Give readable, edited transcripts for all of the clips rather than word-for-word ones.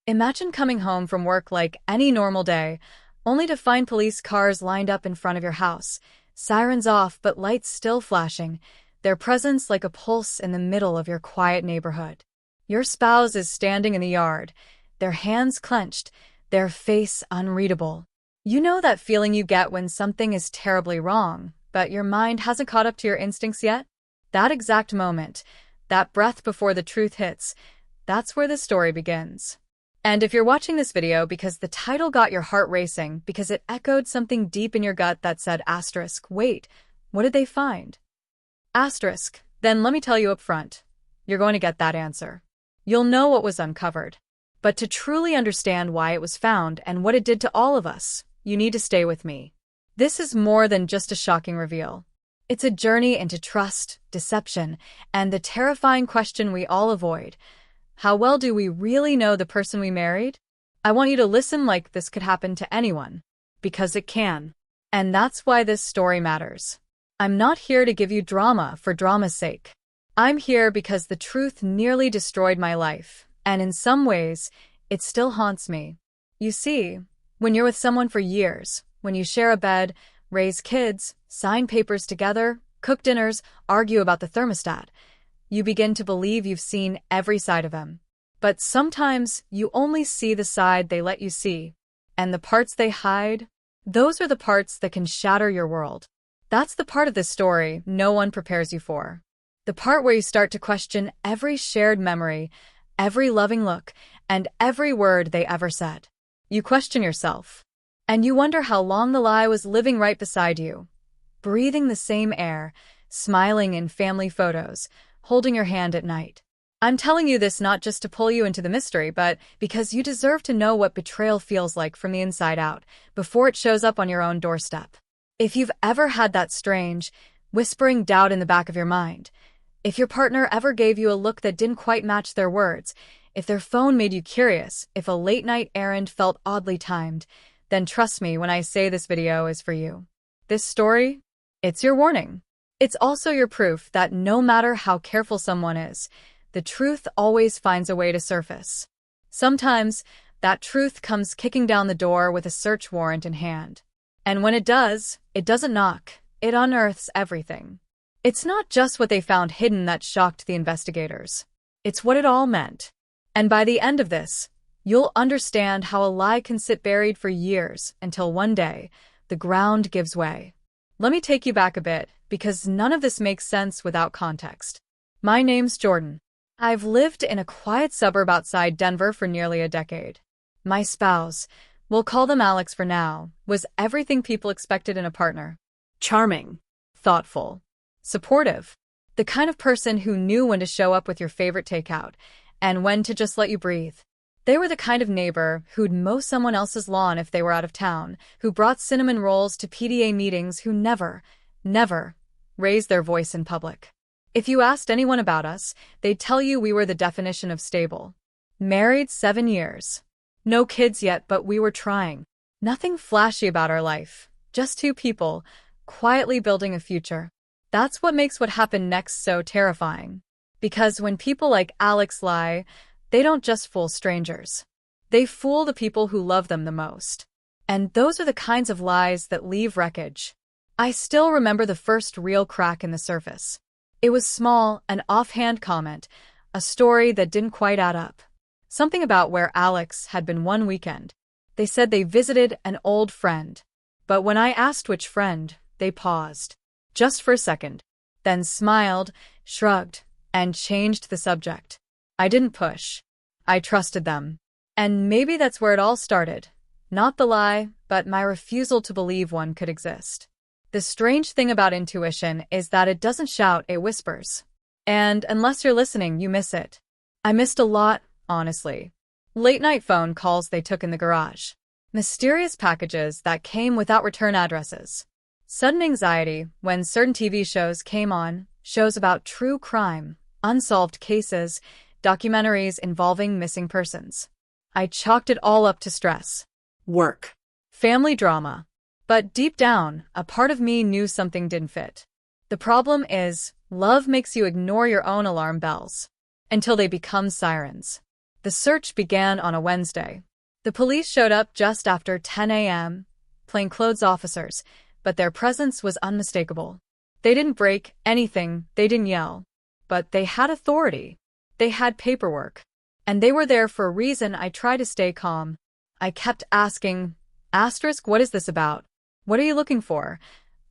Imagine coming home from work like any normal day, only to find police cars lined up in front of your house, sirens off but lights still flashing, their presence like a pulse in the middle of your quiet neighborhood. Your spouse is standing in the yard, their hands clenched, their face unreadable. You know that feeling you get when something is terribly wrong, but your mind hasn't caught up to your instincts yet? That exact moment, that breath before the truth hits, that's where the story begins. And if you're watching this video because the title got your heart racing, because it echoed something deep in your gut that said asterisk, wait, what did they find? Asterisk, then let me tell you up front, you're going to get that answer. You'll know what was uncovered. But to truly understand why it was found and what it did to all of us, you need to stay with me. This is more than just a shocking reveal. It's a journey into trust, deception, and the terrifying question we all avoid. How well do we really know the person we married? I want you to listen like this could happen to anyone. Because it can. And that's why this story matters. I'm not here to give you drama for drama's sake. I'm here because the truth nearly destroyed my life, and in some ways, it still haunts me. You see, when you're with someone for years, when you share a bed, raise kids, sign papers together, cook dinners, argue about the thermostat, you begin to believe you've seen every side of them. But sometimes you only see the side they let you see. And the parts they hide, those are the parts that can shatter your world. That's the part of this story no one prepares you for. The part where you start to question every shared memory, every loving look, and every word they ever said. You question yourself. And you wonder how long the lie was living right beside you, breathing the same air, smiling in family photos, holding your hand at night. I'm telling you this not just to pull you into the mystery, but because you deserve to know what betrayal feels like from the inside out, before it shows up on your own doorstep. If you've ever had that strange, whispering doubt in the back of your mind, if your partner ever gave you a look that didn't quite match their words, if their phone made you curious, if a late-night errand felt oddly timed, then trust me when I say this video is for you. This story, it's your warning. It's also your proof that no matter how careful someone is, the truth always finds a way to surface. Sometimes, that truth comes kicking down the door with a search warrant in hand. And when it doesn't knock, it unearths everything. It's not just what they found hidden that shocked the investigators. It's what it all meant. And by the end of this, you'll understand how a lie can sit buried for years until one day, the ground gives way. Let me take you back a bit, because none of this makes sense without context. My name's Jordan. I've lived in a quiet suburb outside Denver for nearly a decade. My spouse, we'll call them Alex for now, was everything people expected in a partner. Charming, thoughtful, supportive, the kind of person who knew when to show up with your favorite takeout and when to just let you breathe. They were the kind of neighbor who'd mow someone else's lawn if they were out of town, who brought cinnamon rolls to PTA meetings, who never raised their voice in public. If you asked anyone about us, they'd tell you we were the definition of stable. Married 7 years. No kids yet, but we were trying. Nothing flashy about our life. Just two people, quietly building a future. That's what makes what happened next so terrifying. Because when people like Alex lie, they don't just fool strangers. They fool the people who love them the most. And those are the kinds of lies that leave wreckage. I still remember the first real crack in the surface. It was small, an offhand comment, a story that didn't quite add up. Something about where Alex had been one weekend. They said they visited an old friend. But when I asked which friend, they paused. Just for a second. Then smiled, shrugged, and changed the subject. I didn't push. I trusted them. And maybe that's where it all started. Not the lie, but my refusal to believe one could exist. The strange thing about intuition is that it doesn't shout, it whispers. And unless you're listening, you miss it. I missed a lot, honestly. Late-night phone calls they took in the garage. Mysterious packages that came without return addresses. Sudden anxiety when certain TV shows came on, shows about true crime, unsolved cases, documentaries involving missing persons. I chalked it all up to stress. Work. Family drama. But deep down, a part of me knew something didn't fit. The problem is, love makes you ignore your own alarm bells. Until they become sirens. The search began on a Wednesday. The police showed up just after 10 a.m., plainclothes officers, but their presence was unmistakable. They didn't break anything, they didn't yell. But they had authority. They had paperwork. And they were there for a reason. I tried to stay calm. I kept asking, asterisk, what is this about? What are you looking for?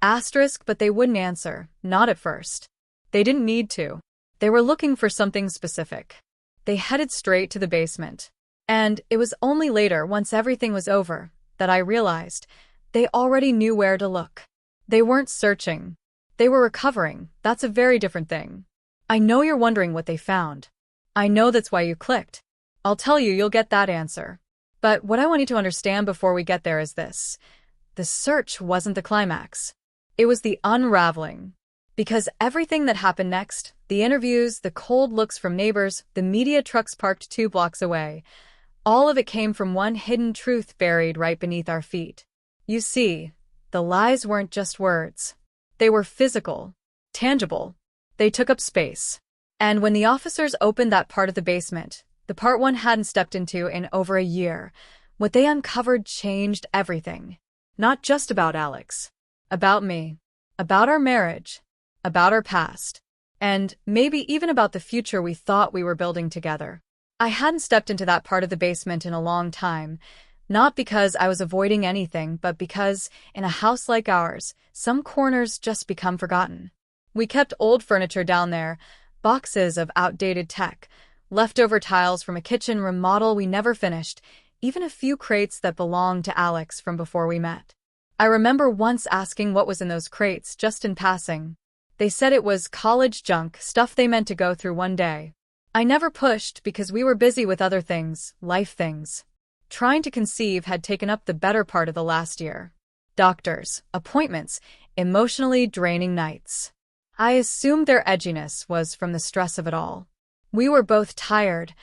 Asterisk, but they wouldn't answer, not at first. They didn't need to. They were looking for something specific. They headed straight to the basement. And it was only later, once everything was over, that I realized they already knew where to look. They weren't searching. They were recovering. That's a very different thing. I know you're wondering what they found. I know that's why you clicked. I'll tell you, you'll get that answer. But what I want you to understand before we get there is this. The search wasn't the climax. It was the unraveling. Because everything that happened next, the interviews, the cold looks from neighbors, the media trucks parked 2 blocks away, all of it came from one hidden truth buried right beneath our feet. You see, the lies weren't just words. They were physical, tangible. They took up space. And when the officers opened that part of the basement, the part one hadn't stepped into in over a year, what they uncovered changed everything. Not just about Alex. About me. About our marriage. About our past. And maybe even about the future we thought we were building together. I hadn't stepped into that part of the basement in a long time, not because I was avoiding anything, but because, in a house like ours, some corners just become forgotten. We kept old furniture down there, boxes of outdated tech, leftover tiles from a kitchen remodel we never finished, even a few crates that belonged to Alex from before we met. I remember once asking what was in those crates, just in passing. They said it was college junk, stuff they meant to go through one day. I never pushed because we were busy with other things, life things. Trying to conceive had taken up the better part of the last year. Doctors, appointments, emotionally draining nights. I assumed their edginess was from the stress of it all. We were both tired,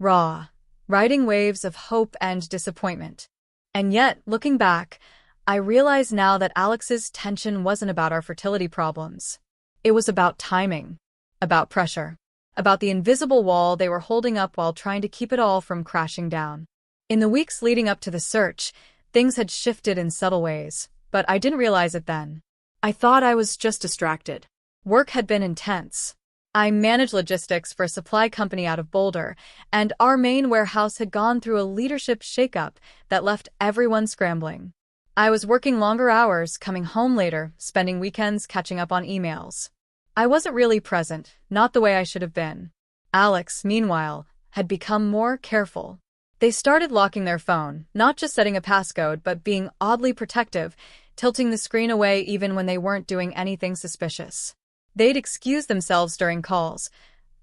raw, riding waves of hope and disappointment. And yet, looking back, I realize now that Alex's tension wasn't about our fertility problems. It was about timing, about pressure, about the invisible wall they were holding up while trying to keep it all from crashing down. In the weeks leading up to the search, things had shifted in subtle ways, but I didn't realize it then. I thought I was just distracted. Work had been intense. I managed logistics for a supply company out of Boulder, and our main warehouse had gone through a leadership shakeup that left everyone scrambling. I was working longer hours, coming home later, spending weekends catching up on emails. I wasn't really present, not the way I should have been. Alex, meanwhile, had become more careful. They started locking their phone, not just setting a passcode, but being oddly protective, tilting the screen away even when they weren't doing anything suspicious. They'd excuse themselves during calls,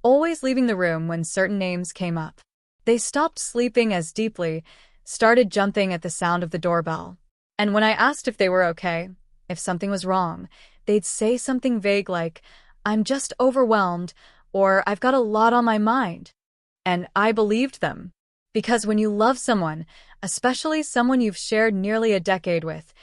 always leaving the room when certain names came up. They stopped sleeping as deeply, started jumping at the sound of the doorbell. And when I asked if they were okay, if something was wrong, they'd say something vague like, "I'm just overwhelmed," or "I've got a lot on my mind." And I believed them. Because when you love someone, especially someone you've shared nearly a decade with,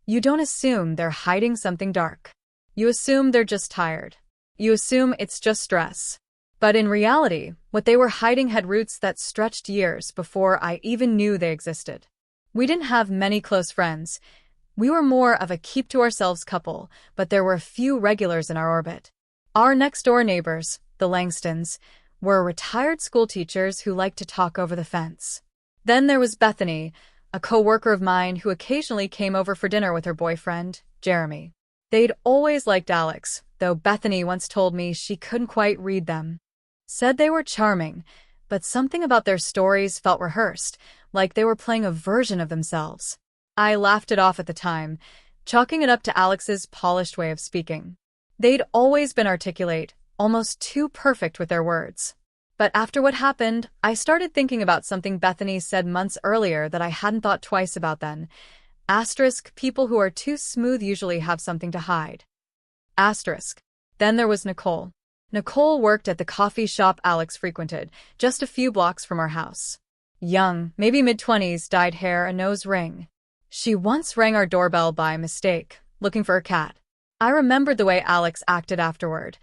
you don't assume they're hiding something dark. You assume they're just tired. You assume it's just stress. But in reality, what they were hiding had roots that stretched years before I even knew they existed. We didn't have many close friends. We were more of a keep-to-ourselves couple, but there were a few regulars in our orbit. Our next-door neighbors, the Langstons, were retired school teachers who liked to talk over the fence. Then there was Bethany, a co-worker of mine who occasionally came over for dinner with her boyfriend, Jeremy. They'd always liked Alex, though Bethany once told me she couldn't quite read them. Said they were charming, but something about their stories felt rehearsed, like they were playing a version of themselves. I laughed it off at the time, chalking it up to Alex's polished way of speaking. They'd always been articulate, almost too perfect with their words. But after what happened, I started thinking about something Bethany said months earlier that I hadn't thought twice about then. Asterisk, people who are too smooth usually have something to hide. Asterisk. Then there was Nicole. Nicole worked at the coffee shop Alex frequented, just a few blocks from our house. Young, maybe mid-20s, dyed hair, a nose ring. She once rang our doorbell by mistake, looking for a cat. I remembered the way Alex acted afterward.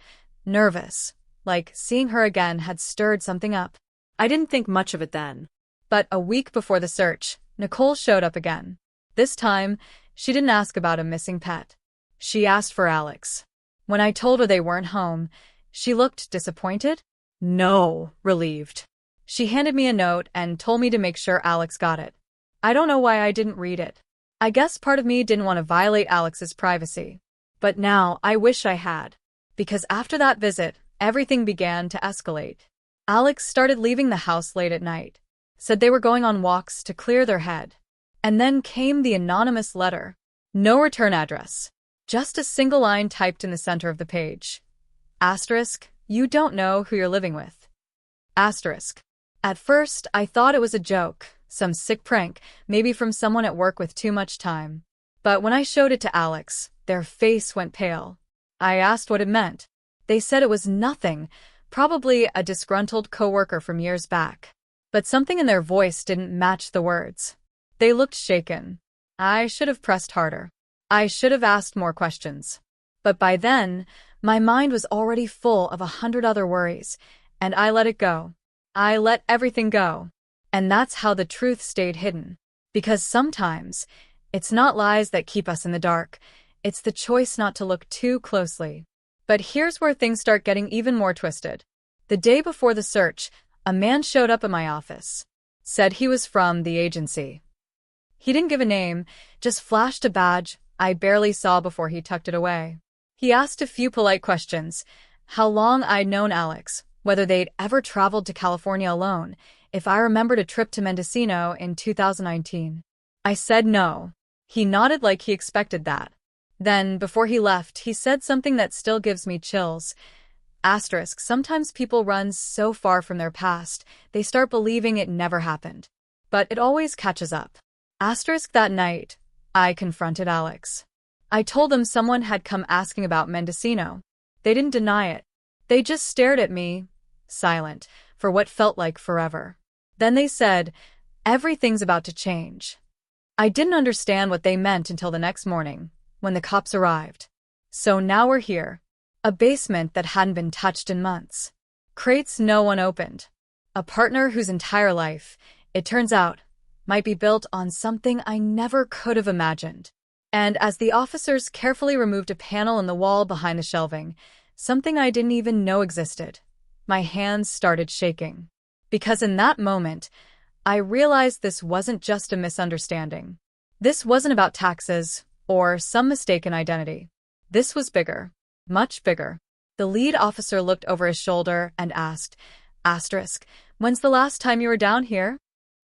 Nervous, like seeing her again had stirred something up. I didn't think much of it then. But a week before the search, Nicole showed up again. This time, she didn't ask about a missing pet. She asked for Alex. When I told her they weren't home, she looked disappointed. No, relieved. She handed me a note and told me to make sure Alex got it. I don't know why I didn't read it. I guess part of me didn't want to violate Alex's privacy. But now I wish I had. Because after that visit, everything began to escalate. Alex started leaving the house late at night. Said they were going on walks to clear their head. And then came the anonymous letter. No return address. Just a single line typed in the center of the page. Asterisk, you don't know who you're living with. Asterisk. At first, I thought it was a joke, some sick prank, maybe from someone at work with too much time. But when I showed it to Alex, their face went pale. I asked what it meant. They said it was nothing, probably a disgruntled coworker from years back. But something in their voice didn't match the words. They looked shaken. I should have pressed harder. I should have asked more questions. But by then, my mind was already full of 100 other worries, and I let it go. I let everything go. And that's how the truth stayed hidden. Because sometimes, it's not lies that keep us in the dark. It's the choice not to look too closely. But here's where things start getting even more twisted. The day before the search, a man showed up at my office. Said he was from the agency. He didn't give a name, just flashed a badge I barely saw before he tucked it away. He asked a few polite questions. How long I'd known Alex, whether they'd ever traveled to California alone, if I remembered a trip to Mendocino in 2019. I said no. He nodded like he expected that. Then, before he left, he said something that still gives me chills. Asterisk, sometimes people run so far from their past, they start believing it never happened. But it always catches up. Asterisk, that night, I confronted Alex. I told them someone had come asking about Mendocino. They didn't deny it. They just stared at me, silent, for what felt like forever. Then they said, everything's about to change. I didn't understand what they meant until the next morning, when the cops arrived. So now we're here. A basement that hadn't been touched in months. Crates no one opened. A partner whose entire life, it turns out, might be built on something I never could have imagined. And as the officers carefully removed a panel in the wall behind the shelving, something I didn't even know existed, my hands started shaking. Because in that moment, I realized this wasn't just a misunderstanding. This wasn't about taxes or some mistaken identity. This was bigger, much bigger. The lead officer looked over his shoulder and asked, Asterisk, when's the last time you were down here?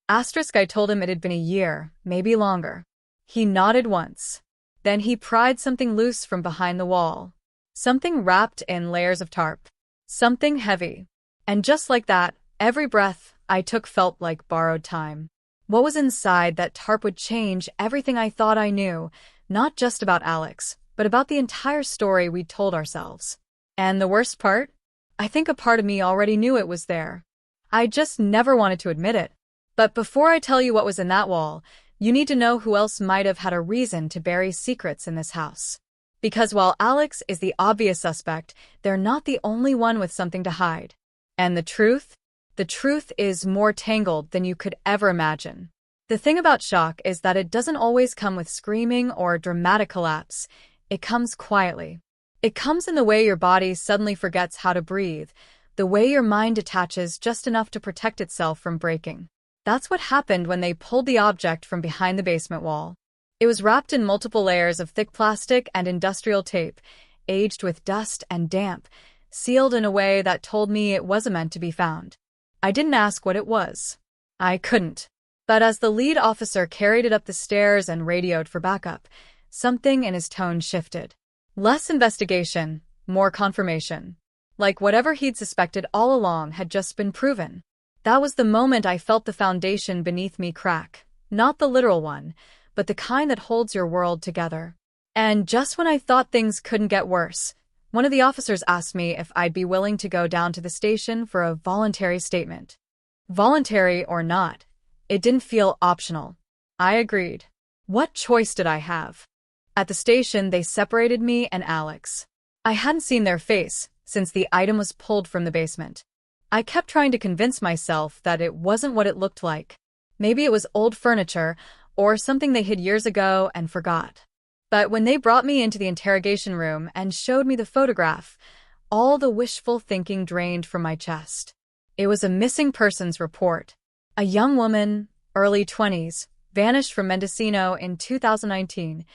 Asterisk, I told him it had been a year, maybe longer. He nodded once. Then he pried something loose from behind the wall. Something wrapped in layers of tarp. Something heavy. And just like that, every breath I took felt like borrowed time. What was inside that tarp would change everything I thought I knew, not just about Alex, but about the entire story we'd told ourselves. And the worst part? I think a part of me already knew it was there. I just never wanted to admit it. But before I tell you what was in that wall, you need to know who else might have had a reason to bury secrets in this house. Because while Alex is the obvious suspect, they're not the only one with something to hide. And the truth? The truth is more tangled than you could ever imagine. The thing about shock is that it doesn't always come with screaming or dramatic collapse. It comes quietly. It comes in the way your body suddenly forgets how to breathe, the way your mind detaches just enough to protect itself from breaking. That's what happened when they pulled the object from behind the basement wall. It was wrapped in multiple layers of thick plastic and industrial tape, aged with dust and damp, sealed in a way that told me it wasn't meant to be found. I didn't ask what it was. I couldn't. But as the lead officer carried it up the stairs and radioed for backup, something in his tone shifted. Less investigation, more confirmation. Like whatever he'd suspected all along had just been proven. That was the moment I felt the foundation beneath me crack. Not the literal one, but the kind that holds your world together. And just when I thought things couldn't get worse, one of the officers asked me if I'd be willing to go down to the station for a voluntary statement. Voluntary or not, it didn't feel optional. I agreed. What choice did I have? At the station, they separated me and Alex. I hadn't seen their face since the item was pulled from the basement. I kept trying to convince myself that it wasn't what it looked like. Maybe it was old furniture or something they hid years ago and forgot. But when they brought me into the interrogation room and showed me the photograph, all the wishful thinking drained from my chest. It was a missing persons report. A young woman, early 20s, vanished from Mendocino in 2019,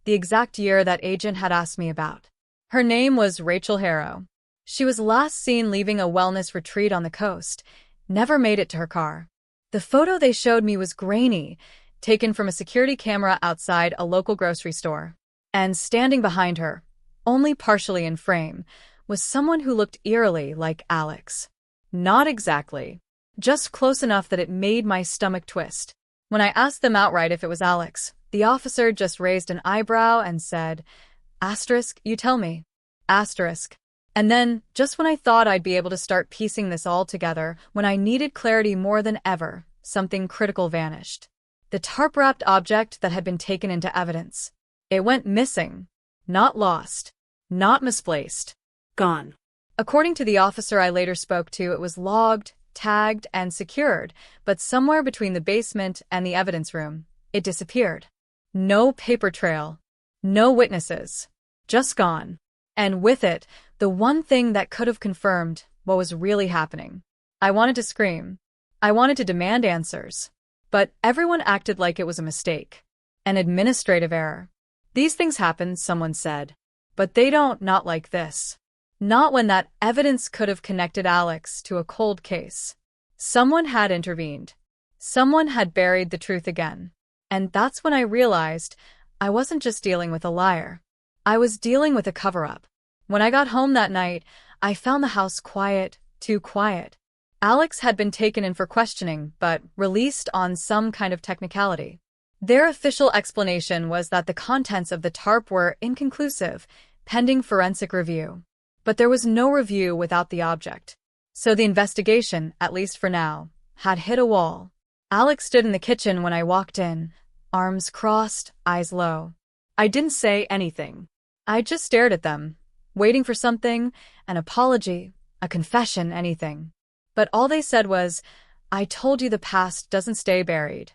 the exact year that agent had asked me about. Her name was Rachel Harrow. She was last seen leaving a wellness retreat on the coast, never made it to her car. The photo they showed me was grainy, taken from a security camera outside a local grocery store. And standing behind her, only partially in frame, was someone who looked eerily like Alex. Not exactly, just close enough that it made my stomach twist. When I asked them outright if it was Alex, the officer just raised an eyebrow and said, "Asterisk, you tell me." Asterisk. And then, just when I thought I'd be able to start piecing this all together, when I needed clarity more than ever, something critical vanished. The tarp-wrapped object that had been taken into evidence. It went missing. Not lost. Not misplaced. Gone. According to the officer I later spoke to, it was logged, tagged, and secured, but somewhere between the basement and the evidence room, it disappeared. No paper trail. No witnesses. Just gone. And with it, the one thing that could have confirmed what was really happening. I wanted to scream. I wanted to demand answers. But everyone acted like it was a mistake. An administrative error. These things happen, someone said. But they don't, not like this. Not when that evidence could have connected Alex to a cold case. Someone had intervened. Someone had buried the truth again. And that's when I realized I wasn't just dealing with a liar. I was dealing with a cover-up. When I got home that night, I found the house quiet, too quiet. Alex had been taken in for questioning, but released on some kind of technicality. Their official explanation was that the contents of the tarp were inconclusive, pending forensic review. But there was no review without the object. So the investigation, at least for now, had hit a wall. Alex stood in the kitchen when I walked in, arms crossed, eyes low. I didn't say anything. I just stared at them, waiting for something, an apology, a confession, anything. But all they said was, "I told you the past doesn't stay buried."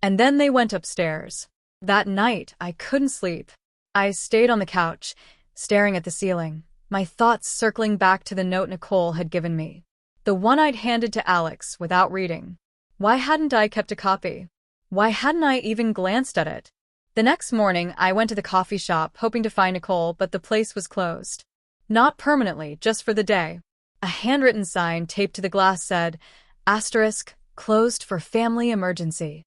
And then they went upstairs. That night, I couldn't sleep. I stayed on the couch, staring at the ceiling, my thoughts circling back to the note Nicole had given me. The one I'd handed to Alex without reading. Why hadn't I kept a copy? Why hadn't I even glanced at it? The next morning, I went to the coffee shop hoping to find Nicole, but the place was closed. Not permanently, just for the day. A handwritten sign taped to the glass said, asterisk, closed for family emergency.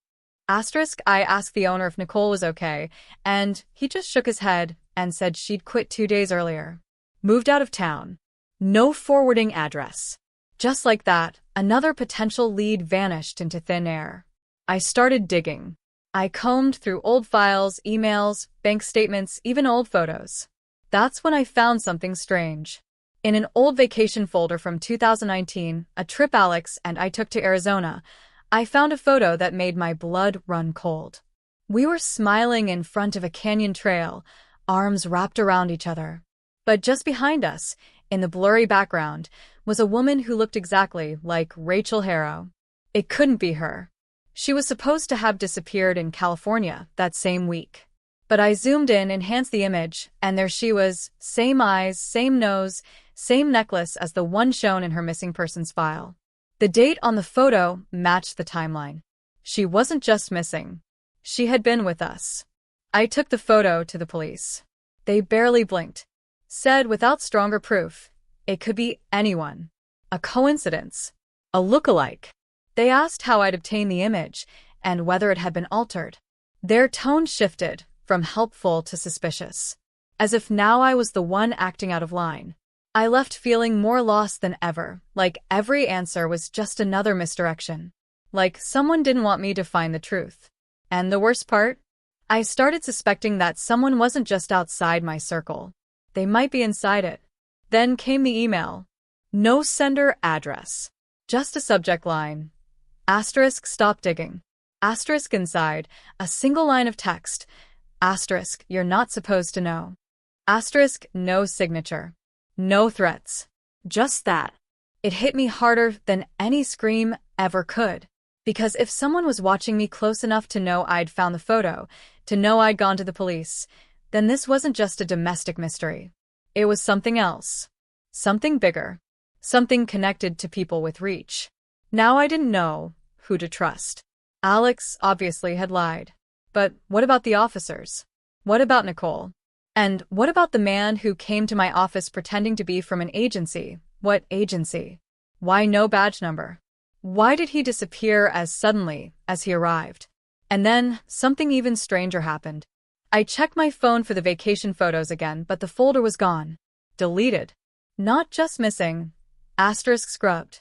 Asterisk, I asked the owner if Nicole was okay, and he just shook his head and said she'd quit 2 days earlier. Moved out of town. No forwarding address. Just like that, another potential lead vanished into thin air. I started digging. I combed through old files, emails, bank statements, even old photos. That's when I found something strange. In an old vacation folder from 2019, a trip Alex and I took to Arizona, I found a photo that made my blood run cold. We were smiling in front of a canyon trail, arms wrapped around each other. But just behind us, in the blurry background, was a woman who looked exactly like Rachel Harrow. It couldn't be her. She was supposed to have disappeared in California that same week. But I zoomed in, enhanced the image, and there she was, same eyes, same nose, same necklace as the one shown in her missing persons file. The date on the photo matched the timeline. She wasn't just missing. She had been with us. I took the photo to the police. They barely blinked. Said without stronger proof, it could be anyone. A coincidence. A look-alike. They asked how I'd obtained the image and whether it had been altered. Their tone shifted from helpful to suspicious, as if now I was the one acting out of line. I left feeling more lost than ever, like every answer was just another misdirection. Like someone didn't want me to find the truth. And the worst part? I started suspecting that someone wasn't just outside my circle. They might be inside it. Then came the email. No sender address. Just a subject line. Asterisk, stop digging. Asterisk inside, a single line of text. Asterisk, you're not supposed to know. Asterisk, no signature. No threats. Just that. It hit me harder than any scream ever could. Because if someone was watching me close enough to know I'd found the photo, to know I'd gone to the police, then this wasn't just a domestic mystery. It was something else. Something bigger. Something connected to people with reach. Now I didn't know who to trust. Alex obviously had lied. But what about the officers? What about Nicole? And what about the man who came to my office pretending to be from an agency? What agency? Why no badge number? Why did he disappear as suddenly as he arrived? And then, something even stranger happened. I checked my phone for the vacation photos again, but the folder was gone. Deleted. Not just missing. Asterisk scrubbed.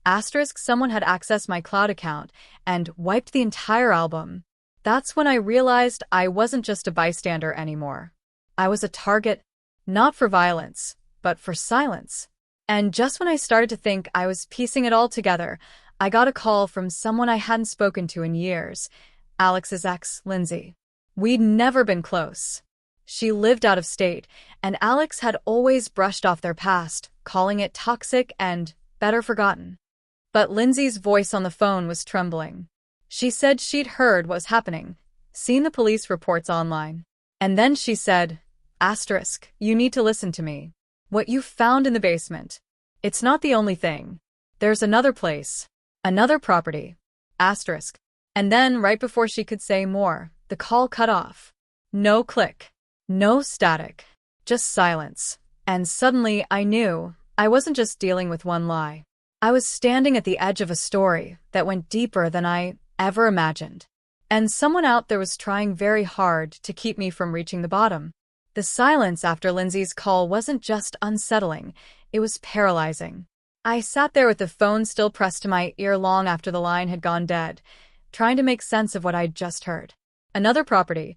Asterisk someone had accessed my cloud account and wiped the entire album. That's when I realized I wasn't just a bystander anymore. I was a target, not for violence, but for silence. And just when I started to think I was piecing it all together, I got a call from someone I hadn't spoken to in years, Alex's ex, Lindsay. We'd never been close. She lived out of state, and Alex had always brushed off their past, calling it toxic and better forgotten. But Lindsay's voice on the phone was trembling. She said she'd heard what was happening, seen the police reports online. And then she said, asterisk, you need to listen to me. What you found in the basement. It's not the only thing. There's another place. Another property. Asterisk. And then, right before she could say more, the call cut off. No click. No static. Just silence. And suddenly I knew I wasn't just dealing with one lie. I was standing at the edge of a story that went deeper than I ever imagined. And someone out there was trying very hard to keep me from reaching the bottom. The silence after Lindsay's call wasn't just unsettling, it was paralyzing. I sat there with the phone still pressed to my ear long after the line had gone dead, trying to make sense of what I'd just heard. Another property.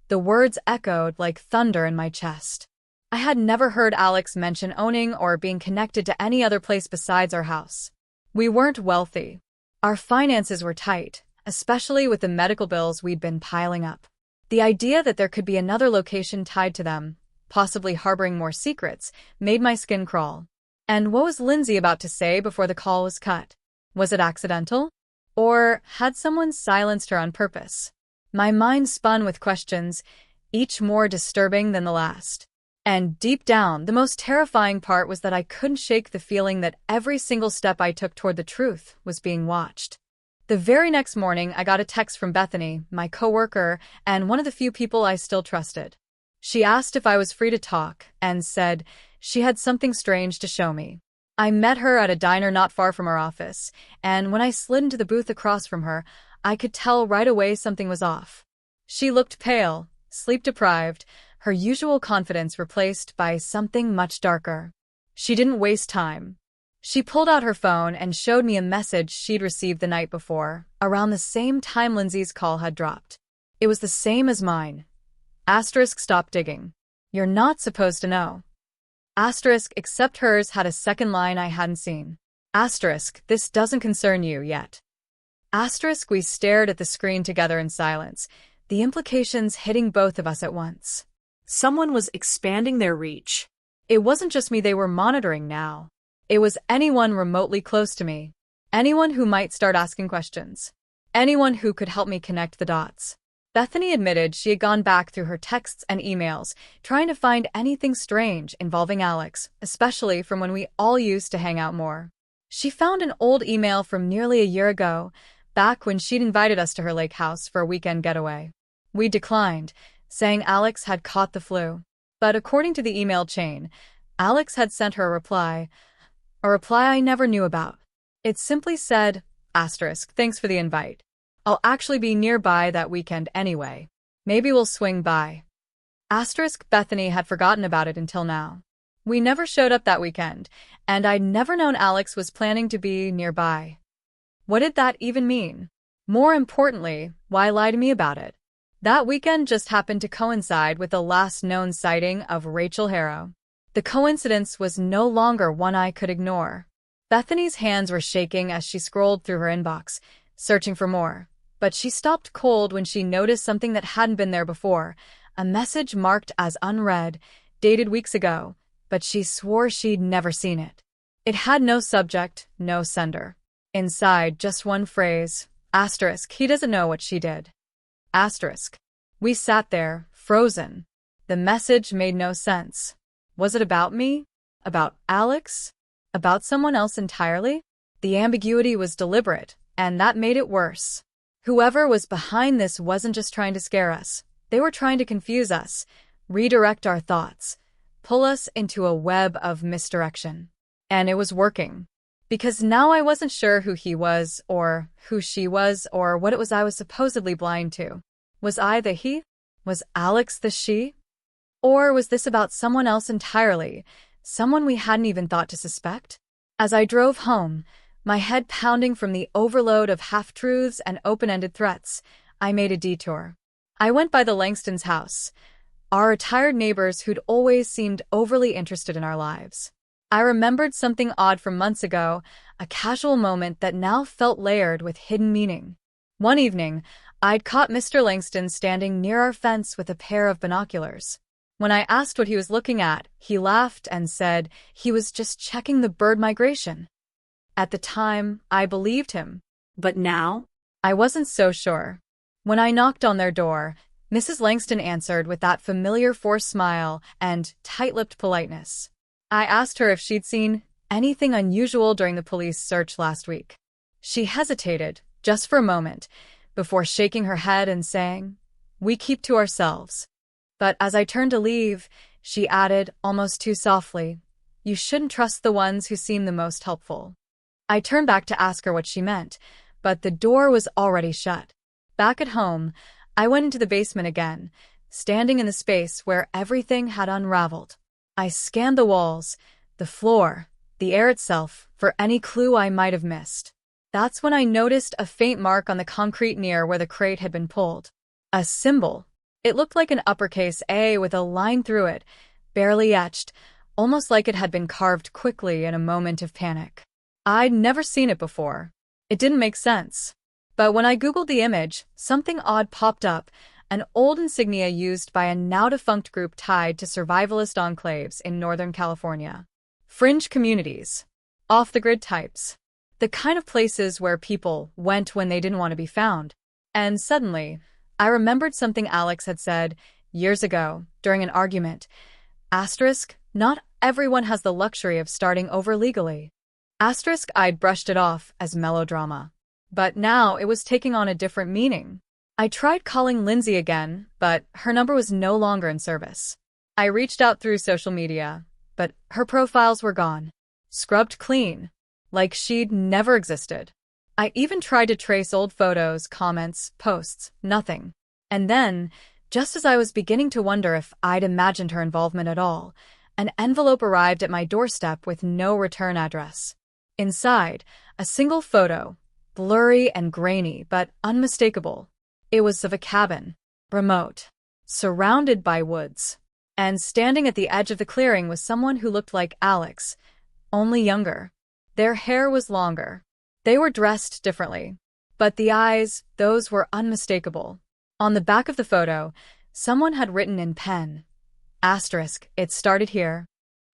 The words echoed like thunder in my chest. I had never heard Alex mention owning or being connected to any other place besides our house. We weren't wealthy. Our finances were tight, especially with the medical bills we'd been piling up. The idea that there could be another location tied to them, possibly harboring more secrets, made my skin crawl. And what was Lindsay about to say before the call was cut? Was it accidental? Or had someone silenced her on purpose? My mind spun with questions, each more disturbing than the last. And deep down, the most terrifying part was that I couldn't shake the feeling that every single step I took toward the truth was being watched. The very next morning, I got a text from Bethany, my coworker, and one of the few people I still trusted. She asked if I was free to talk, and said she had something strange to show me. I met her at a diner not far from our office, and when I slid into the booth across from her, I could tell right away something was off. She looked pale, sleep-deprived, her usual confidence replaced by something much darker. She didn't waste time. She pulled out her phone and showed me a message she'd received the night before, around the same time Lindsay's call had dropped. It was the same as mine. Asterisk, stop digging. You're not supposed to know. Asterisk, except hers had a second line I hadn't seen. Asterisk, this doesn't concern you yet. Asterisk, we stared at the screen together in silence, the implications hitting both of us at once. Someone was expanding their reach. It wasn't just me they were monitoring now. It was anyone remotely close to me. Anyone who might start asking questions. Anyone who could help me connect the dots. Bethany admitted she had gone back through her texts and emails, trying to find anything strange involving Alex, especially from when we all used to hang out more. She found an old email from nearly a year ago, back when she'd invited us to her lake house for a weekend getaway. We declined, saying Alex had caught the flu. But according to the email chain, Alex had sent her a reply I never knew about. It simply said, asterisk, thanks for the invite. I'll actually be nearby that weekend anyway. Maybe we'll swing by. Asterisk, Bethany had forgotten about it until now. We never showed up that weekend, and I'd never known Alex was planning to be nearby. What did that even mean? More importantly, why lie to me about it? That weekend just happened to coincide with the last known sighting of Rachel Harrow. The coincidence was no longer one I could ignore. Bethany's hands were shaking as she scrolled through her inbox, searching for more. But she stopped cold when she noticed something that hadn't been there before, a message marked as unread, dated weeks ago, but she swore she'd never seen it. It had no subject, no sender. Inside, just one phrase, asterisk, he doesn't know what she did. Asterisk. We sat there, frozen. The message made no sense. Was it about me? About Alex? About someone else entirely? The ambiguity was deliberate, and that made it worse. Whoever was behind this wasn't just trying to scare us. They were trying to confuse us, redirect our thoughts, pull us into a web of misdirection. And it was working. Because now I wasn't sure who he was, or who she was, or what it was I was supposedly blind to. Was I the he? Was Alex the she? Or was this about someone else entirely, someone we hadn't even thought to suspect? As I drove home, my head pounding from the overload of half-truths and open-ended threats, I made a detour. I went by the Langstons' house, our retired neighbors who'd always seemed overly interested in our lives. I remembered something odd from months ago, a casual moment that now felt layered with hidden meaning. One evening, I'd caught Mr. Langston standing near our fence with a pair of binoculars. When I asked what he was looking at, he laughed and said he was just checking the bird migration. At the time, I believed him. But now? I wasn't so sure. When I knocked on their door, Mrs. Langston answered with that familiar forced smile and tight-lipped politeness. I asked her if she'd seen anything unusual during the police search last week. She hesitated, just for a moment, before shaking her head and saying, "We keep to ourselves." But as I turned to leave, she added, almost too softly, "You shouldn't trust the ones who seem the most helpful." I turned back to ask her what she meant, but the door was already shut. Back at home, I went into the basement again, standing in the space where everything had unraveled. I scanned the walls, the floor, the air itself, for any clue I might have missed. That's when I noticed a faint mark on the concrete near where the crate had been pulled. A symbol. It looked like an uppercase A with a line through it, barely etched, almost like it had been carved quickly in a moment of panic. I'd never seen it before. It didn't make sense. But when I Googled the image, something odd popped up, an old insignia used by a now-defunct group tied to survivalist enclaves in Northern California. Fringe communities. Off-the-grid types. The kind of places where people went when they didn't want to be found. And suddenly, I remembered something Alex had said years ago during an argument. Asterisk, not everyone has the luxury of starting over legally. Asterisk, I'd brushed it off as melodrama. But now it was taking on a different meaning. I tried calling Lindsay again, but her number was no longer in service. I reached out through social media, but her profiles were gone. Scrubbed clean. Like she'd never existed. I even tried to trace old photos, comments, posts, nothing. And then, just as I was beginning to wonder if I'd imagined her involvement at all, an envelope arrived at my doorstep with no return address. Inside, a single photo, blurry and grainy but unmistakable. It was of a cabin, remote, surrounded by woods. And standing at the edge of the clearing was someone who looked like Alex, only younger. Their hair was longer. They were dressed differently. But the eyes, those were unmistakable. On the back of the photo, someone had written in pen, asterisk, it started here,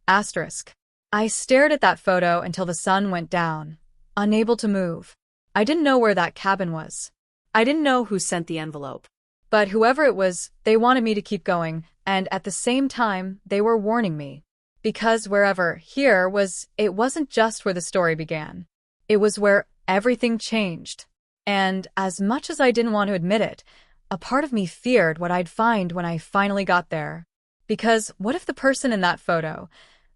asterisk. I stared at that photo until the sun went down, unable to move. I didn't know where that cabin was. I didn't know who sent the envelope. But whoever it was, they wanted me to keep going, and at the same time, they were warning me. Because wherever here was, it wasn't just where the story began. It was where everything changed. And as much as I didn't want to admit it, a part of me feared what I'd find when I finally got there. Because what if the person in that photo,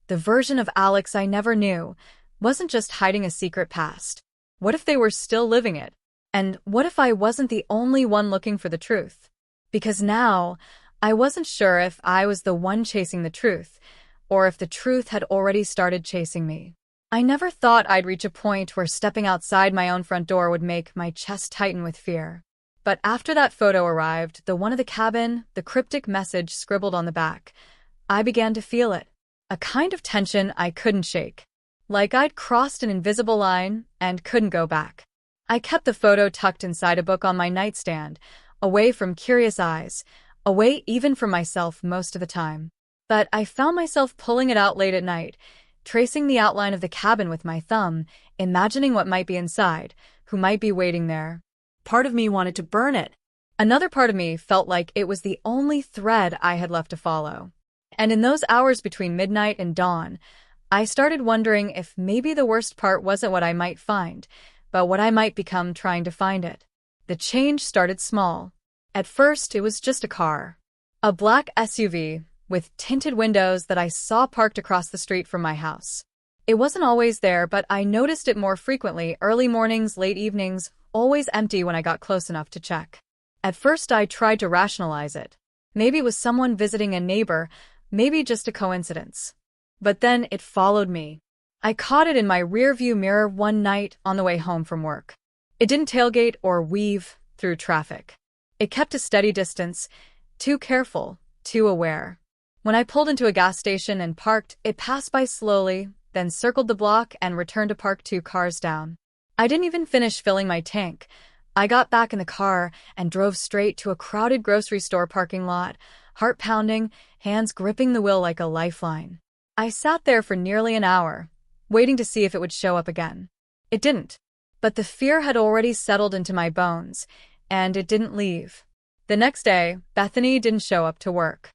the version of Alex I never knew, wasn't just hiding a secret past? What if they were still living it? And what if I wasn't the only one looking for the truth? Because now, I wasn't sure if I was the one chasing the truth, or if the truth had already started chasing me. I never thought I'd reach a point where stepping outside my own front door would make my chest tighten with fear. But after that photo arrived, the one of the cabin, the cryptic message scribbled on the back, I began to feel it. A kind of tension I couldn't shake. Like I'd crossed an invisible line and couldn't go back. I kept the photo tucked inside a book on my nightstand, away from curious eyes, away even from myself most of the time. But I found myself pulling it out late at night, tracing the outline of the cabin with my thumb, imagining what might be inside, who might be waiting there. Part of me wanted to burn it. Another part of me felt like it was the only thread I had left to follow. And in those hours between midnight and dawn, I started wondering if maybe the worst part wasn't what I might find, but what I might become trying to find it. The change started small. At first, it was just a car. A black SUV with tinted windows that I saw parked across the street from my house. It wasn't always there, but I noticed it more frequently, early mornings, late evenings, always empty when I got close enough to check. At first, I tried to rationalize it. Maybe it was someone visiting a neighbor, maybe just a coincidence. But then it followed me. I caught it in my rearview mirror one night on the way home from work. It didn't tailgate or weave through traffic. It kept a steady distance, too careful, too aware. When I pulled into a gas station and parked, it passed by slowly, then circled the block and returned to park 2 cars down. I didn't even finish filling my tank. I got back in the car and drove straight to a crowded grocery store parking lot, heart pounding, hands gripping the wheel like a lifeline. I sat there for nearly an hour, waiting to see if it would show up again. It didn't. But the fear had already settled into my bones, and it didn't leave. The next day, Bethany didn't show up to work.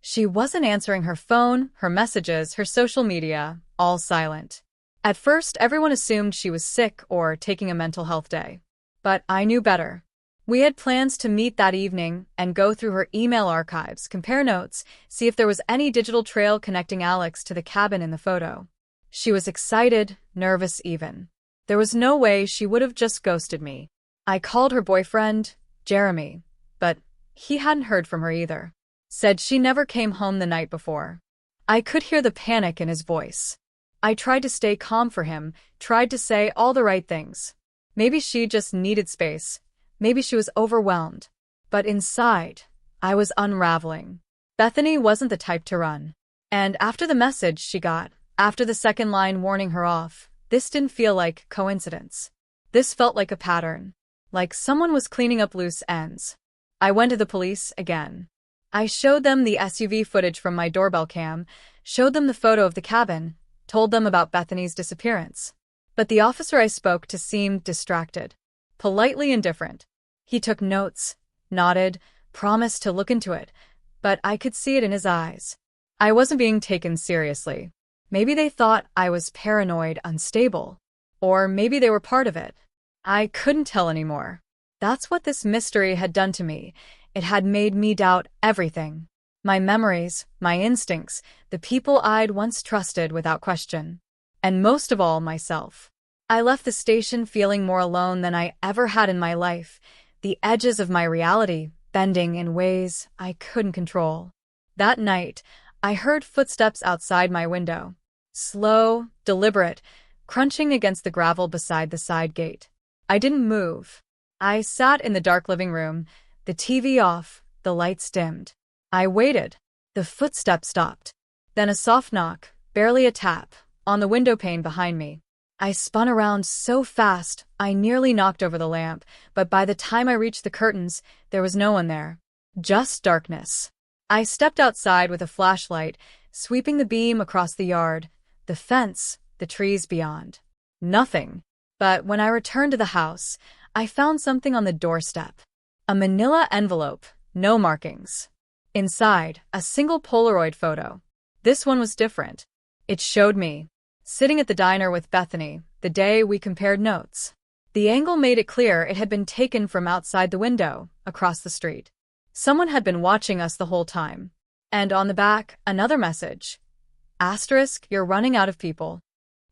She wasn't answering her phone, her messages, her social media, all silent. At first, everyone assumed she was sick or taking a mental health day. But I knew better. We had plans to meet that evening and go through her email archives, compare notes, see if there was any digital trail connecting Alex to the cabin in the photo. She was excited, nervous even. There was no way she would have just ghosted me. I called her boyfriend, Jeremy, but he hadn't heard from her either. Said she never came home the night before. I could hear the panic in his voice. I tried to stay calm for him, tried to say all the right things. Maybe she just needed space. Maybe she was overwhelmed. But inside, I was unraveling. Bethany wasn't the type to run. And after the message she got, after the second line warning her off, this didn't feel like coincidence. This felt like a pattern. Like someone was cleaning up loose ends. I went to the police again. I showed them the SUV footage from my doorbell cam, showed them the photo of the cabin, told them about Bethany's disappearance. But the officer I spoke to seemed distracted, politely indifferent. He took notes, nodded, promised to look into it, but I could see it in his eyes. I wasn't being taken seriously. Maybe they thought I was paranoid, unstable. Or maybe they were part of it. I couldn't tell anymore. That's what this mystery had done to me. It had made me doubt everything. My memories, my instincts, the people I'd once trusted without question. And most of all, myself. I left the station feeling more alone than I ever had in my life, the edges of my reality bending in ways I couldn't control. That night, I heard footsteps outside my window. Slow, deliberate, crunching against the gravel beside the side gate. I didn't move. I sat in the dark living room, the TV off, the lights dimmed. I waited. The footsteps stopped. Then a soft knock, barely a tap, on the window pane behind me. I spun around so fast, I nearly knocked over the lamp, but by the time I reached the curtains, there was no one there. Just darkness. I stepped outside with a flashlight, sweeping the beam across the yard, the fence, the trees beyond. Nothing. But when I returned to the house, I found something on the doorstep. A manila envelope, no markings. Inside, a single Polaroid photo. This one was different. It showed me, sitting at the diner with Bethany, the day we compared notes. The angle made it clear it had been taken from outside the window, across the street. Someone had been watching us the whole time. And on the back, another message. Asterisk, you're running out of people.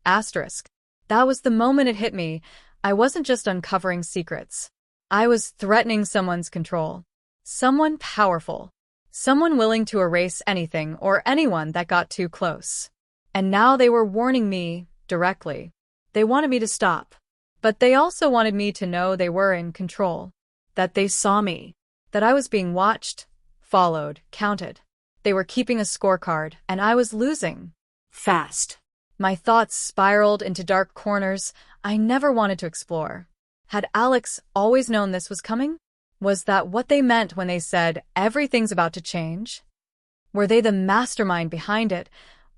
Asterisk. That was the moment it hit me. I wasn't just uncovering secrets. I was threatening someone's control. Someone powerful. Someone willing to erase anything or anyone that got too close. And now they were warning me, directly. They wanted me to stop. But they also wanted me to know they were in control. That they saw me. That I was being watched, followed, counted. They were keeping a scorecard, and I was losing. Fast. My thoughts spiraled into dark corners I never wanted to explore. Had Alex always known this was coming? Was that what they meant when they said everything's about to change? Were they the mastermind behind it,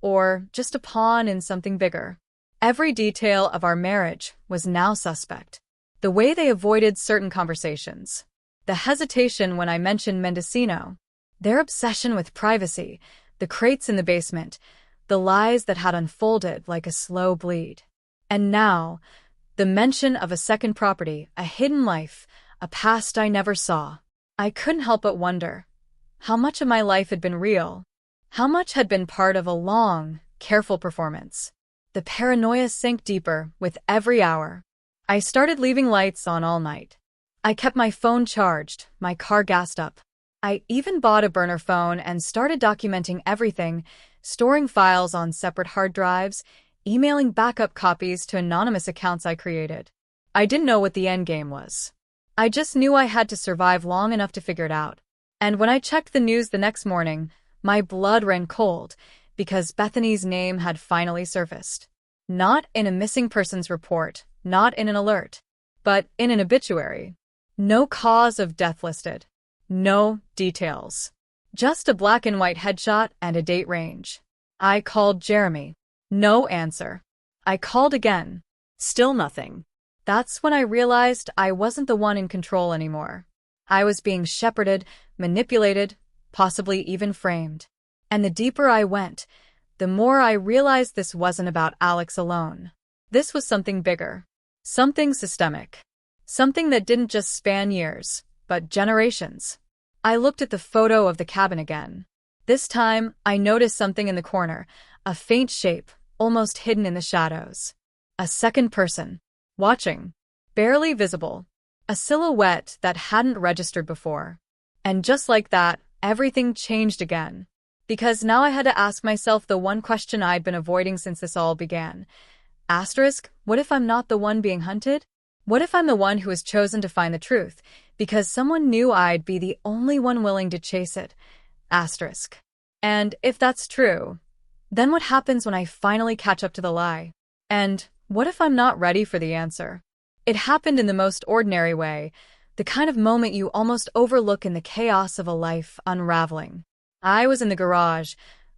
or just a pawn in something bigger. Every detail of our marriage was now suspect. The way they avoided certain conversations, the hesitation when I mentioned Mendocino, their obsession with privacy, the crates in the basement, the lies that had unfolded like a slow bleed. And now, the mention of a second property, a hidden life, a past I never saw. I couldn't help but wonder how much of my life had been real, how much had been part of a long, careful performance. The paranoia sank deeper with every hour. I started leaving lights on all night. I kept my phone charged, my car gassed up. I even bought a burner phone and started documenting everything, storing files on separate hard drives, emailing backup copies to anonymous accounts I created. I didn't know what the end game was. I just knew I had to survive long enough to figure it out. And when I checked the news the next morning, my blood ran cold because Bethany's name had finally surfaced. Not in a missing persons report, not in an alert, but in an obituary. No cause of death listed. No details. Just a black and white headshot and a date range. I called Jeremy. No answer. I called again. Still nothing. That's when I realized I wasn't the one in control anymore. I was being shepherded, manipulated, possibly even framed. And the deeper I went, the more I realized this wasn't about Alex alone. This was something bigger. Something systemic. Something that didn't just span years, but generations. I looked at the photo of the cabin again. This time, I noticed something in the corner, a faint shape, almost hidden in the shadows. A second person. Watching. Barely visible. A silhouette that hadn't registered before. And just like that, everything changed again. Because now I had to ask myself the one question I'd been avoiding since this all began. Asterisk, what if I'm not the one being hunted? What if I'm the one who has chosen to find the truth, because someone knew I'd be the only one willing to chase it? Asterisk. And if that's true, then what happens when I finally catch up to the lie? And what if I'm not ready for the answer? It happened in the most ordinary way, the kind of moment you almost overlook in the chaos of a life unraveling. I was in the garage,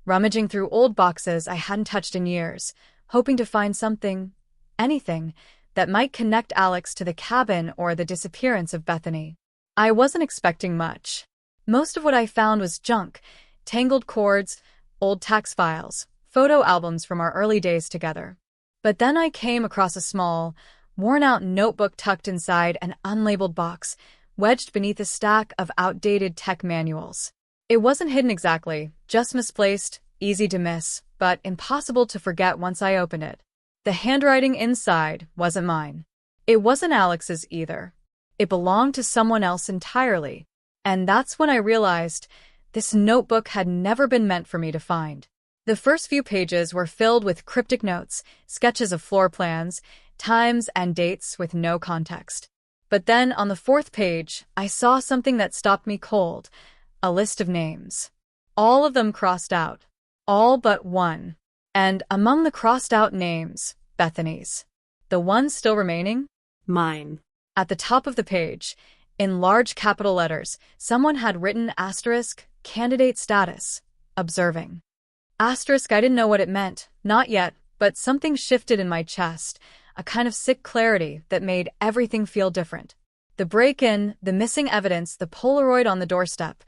rummaging through old boxes I hadn't touched in years, hoping to find something, anything, that might connect Alex to the cabin or the disappearance of Bethany. I wasn't expecting much. Most of what I found was junk, tangled cords, old tax files, photo albums from our early days together. But then I came across a small, worn-out notebook tucked inside an unlabeled box, wedged beneath a stack of outdated tech manuals. It wasn't hidden exactly, just misplaced, easy to miss, but impossible to forget once I opened it. The handwriting inside wasn't mine. It wasn't Alex's either. It belonged to someone else entirely. And that's when I realized this notebook had never been meant for me to find. The first few pages were filled with cryptic notes, sketches of floor plans, times and dates with no context. But then on the fourth page, I saw something that stopped me cold. A list of names. All of them crossed out. All but one. And among the crossed-out names, Bethany's. The one still remaining? Mine. At the top of the page, in large capital letters, someone had written asterisk, candidate status, observing. Asterisk, I didn't know what it meant, not yet, but something shifted in my chest, a kind of sick clarity that made everything feel different. The break-in, the missing evidence, the Polaroid on the doorstep,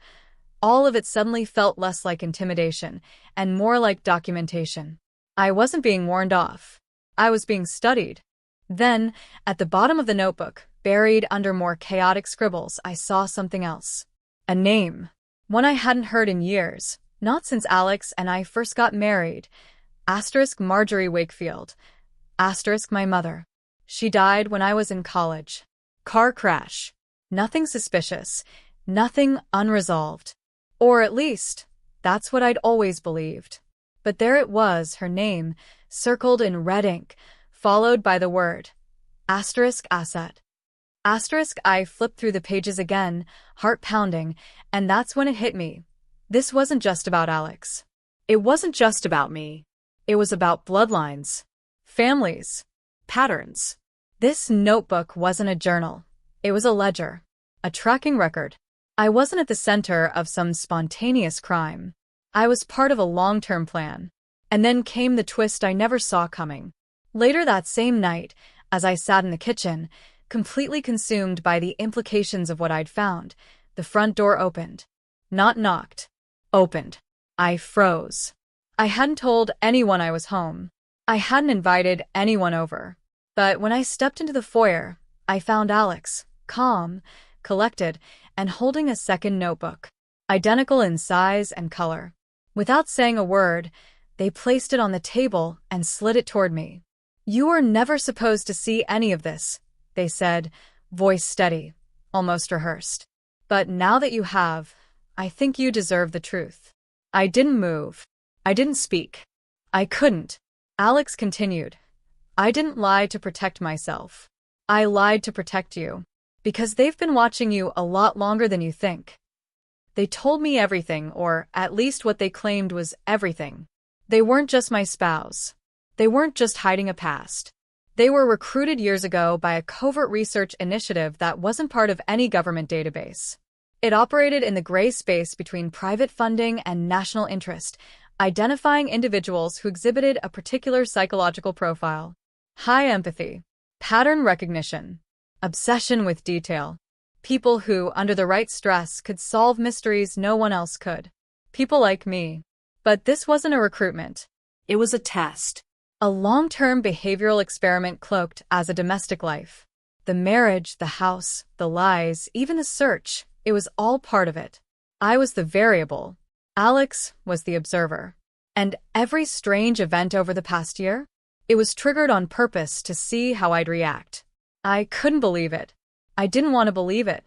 all of it suddenly felt less like intimidation and more like documentation. I wasn't being warned off. I was being studied. Then, at the bottom of the notebook, buried under more chaotic scribbles, I saw something else. A name. One I hadn't heard in years, not since Alex and I first got married. Asterisk Marjorie Wakefield. Asterisk my mother. She died when I was in college. Car crash. Nothing suspicious. Nothing unresolved. Or at least, that's what I'd always believed. But there it was, her name, circled in red ink, followed by the word, asterisk asset. Asterisk, I flipped through the pages again, heart pounding, and that's when it hit me. This wasn't just about Alex. It wasn't just about me. It was about bloodlines, families, patterns. This notebook wasn't a journal. It was a ledger, a tracking record. I wasn't at the center of some spontaneous crime. I was part of a long-term plan. And then came the twist I never saw coming. Later that same night, as I sat in the kitchen, completely consumed by the implications of what I'd found, the front door opened. Not knocked. Opened. I froze. I hadn't told anyone I was home. I hadn't invited anyone over. But when I stepped into the foyer, I found Alex, calm, collected, and holding a second notebook, identical in size and color. Without saying a word, they placed it on the table and slid it toward me. "You were never supposed to see any of this," they said, voice steady, almost rehearsed. "But now that you have, I think you deserve the truth." I didn't move. I didn't speak. I couldn't. Alex continued. "I didn't lie to protect myself. I lied to protect you. Because they've been watching you a lot longer than you think. They told me everything, or at least what they claimed was everything. They weren't just my spouse. They weren't just hiding a past. They were recruited years ago by a covert research initiative that wasn't part of any government database. It operated in the gray space between private funding and national interest, identifying individuals who exhibited a particular psychological profile: high empathy, pattern recognition, obsession with detail. People who, under the right stress, could solve mysteries no one else could. People like me. But this wasn't a recruitment. It was a test. A long-term behavioral experiment cloaked as a domestic life. The marriage, the house, the lies, even the search, it was all part of it. I was the variable. Alex was the observer. And every strange event over the past year, it was triggered on purpose to see how I'd react. I couldn't believe it. I didn't want to believe it.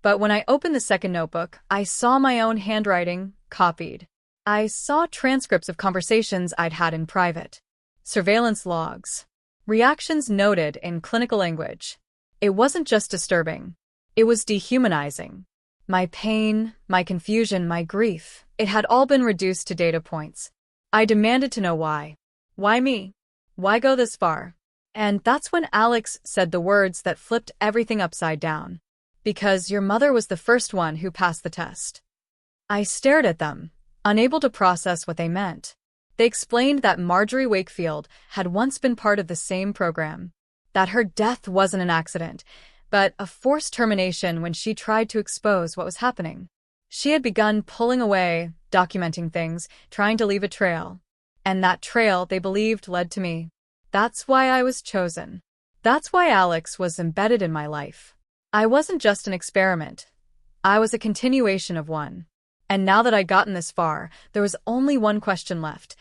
But when I opened the second notebook, I saw my own handwriting, copied. I saw transcripts of conversations I'd had in private. Surveillance logs. Reactions noted in clinical language. It wasn't just disturbing. It was dehumanizing. My pain, my confusion, my grief, it had all been reduced to data points. I demanded to know why. Why me? Why go this far? And that's when Alex said the words that flipped everything upside down. "Because your mother was the first one who passed the test." I stared at them, unable to process what they meant. They explained that Marjorie Wakefield had once been part of the same program, that her death wasn't an accident, but a forced termination when she tried to expose what was happening. She had begun pulling away, documenting things, trying to leave a trail. And that trail, they believed, led to me. That's why I was chosen. That's why Alex was embedded in my life. I wasn't just an experiment. I was a continuation of one. And now that I'd gotten this far, there was only one question left.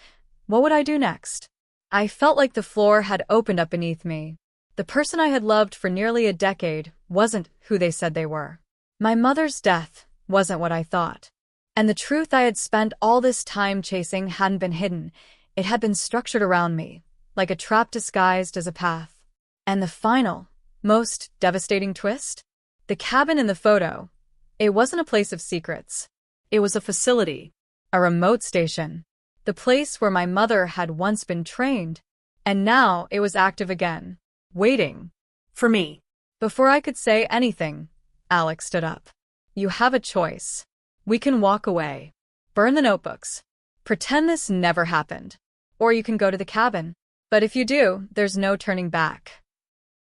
What would I do next? I felt like the floor had opened up beneath me. The person I had loved for nearly a decade wasn't who they said they were. My mother's death wasn't what I thought. And the truth I had spent all this time chasing hadn't been hidden. It had been structured around me, like a trap disguised as a path. And the final, most devastating twist? The cabin in the photo. It wasn't a place of secrets. It was a facility. A remote station. The place where my mother had once been trained. And now it was active again. Waiting. For me. Before I could say anything, Alex stood up. "You have a choice. We can walk away. Burn the notebooks. Pretend this never happened. Or you can go to the cabin. But if you do, there's no turning back."